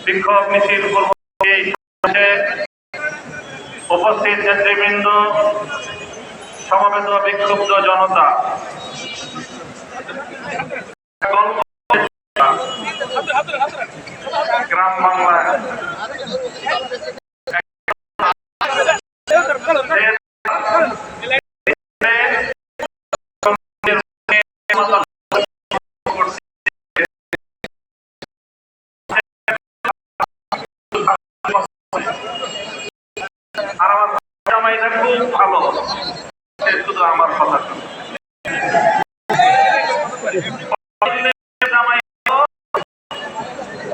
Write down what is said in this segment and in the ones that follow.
বিক্ষোভ মিছিল উপস্থিত নেতৃবৃন্দ, সমবেত বিক্ষুব্ধ জনতা, গ্রাম বাংলায় আর আমার জামাইটা খুব ভালো, শুধু আমার কথা জামাই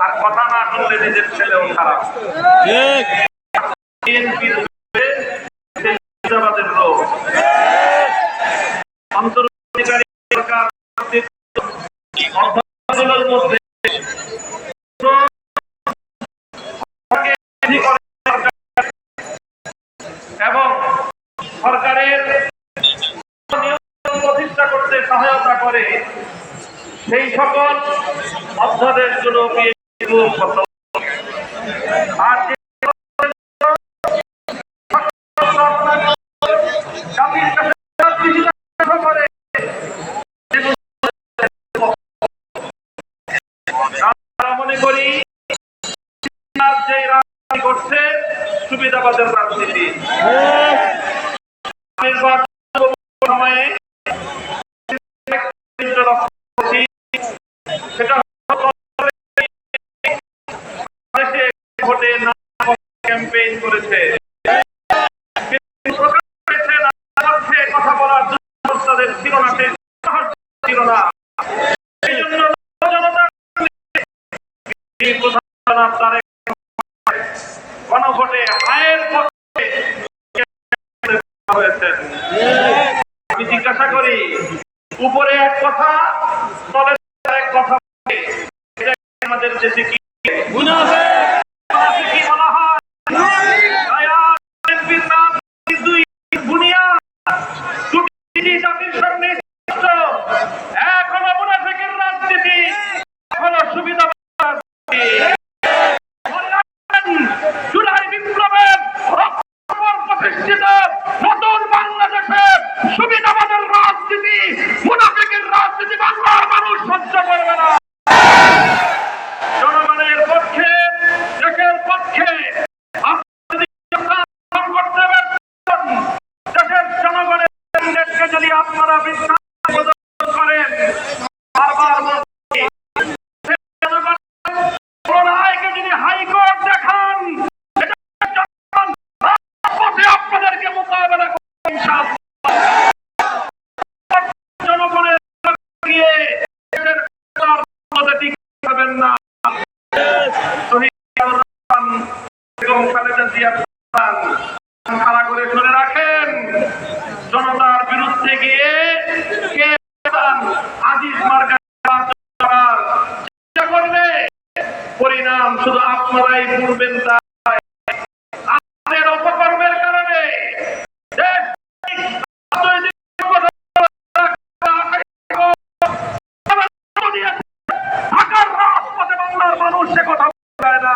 আর কথা না শুনলে নিজের ছেলেও খারাপ। রোগ অন্তর্বর্তীকালীন সরকার মধ্যে এবং সরকারের নিয়ন্ত্রণ প্রতিষ্ঠা করতে সহায়তা করে সেই সকল অধ্যাদেশগুলোকে আর মনে করি যে রাজনীতি করছে সুবিধাবাদের রাজনীতি। সময়ে সেটা ভোটে ক্যাম্পেইন করেছে, কথা বলার তাদের ছিল না, ছিল না। এই জন্য গণভোটে আয়ের পক্ষে হয়েছেন। আমি জিজ্ঞাসা করি, উপরে এক কথা, তলে এক কথা, আমাদের দেশে কি বলা হয়? জাতির সামনে এখনো মুনাফিকের রাজনীতি, এখনো সুবিধা জুলাই বিপ্লবের প্রতিষ্ঠিত নতুন বাংলাদেশের সুবিধাবাদের রাজনীতি, মুনাফিকের রাজনীতি বাংলার মানুষ সহ্য করবে না। জনগণের পক্ষে, দেশের পক্ষে দেশের জনগণের যদি আপনারা বিশ্বাস করেন, যদি হাইকোর্ট দেখান, আপনাদেরকে মোকাবেলা করবেন। জনগণের না খাড়া করে শুনে রাখেন, জনতার বিরুদ্ধে গিয়ে আজিজ মার্কা চেষ্টা করলে পরিণাম শুধু আপনারাই পড়বেন। তাদের অপকর্মের কারণে ঢাকার রাজপথে বাংলার মানুষ সে কথা বলে না।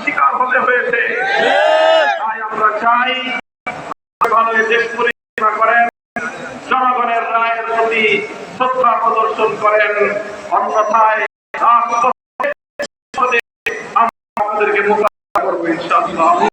শিকার হতে হয়েছে। তাই আমরা চাই দেশ পরিচালনা করেন, জনগণের রায়ের প্রতি শ্রদ্ধা প্রদর্শন করেন, অন্যথায় আমাদেরকে মোকাবিলা করবো ইনশাআল্লাহ।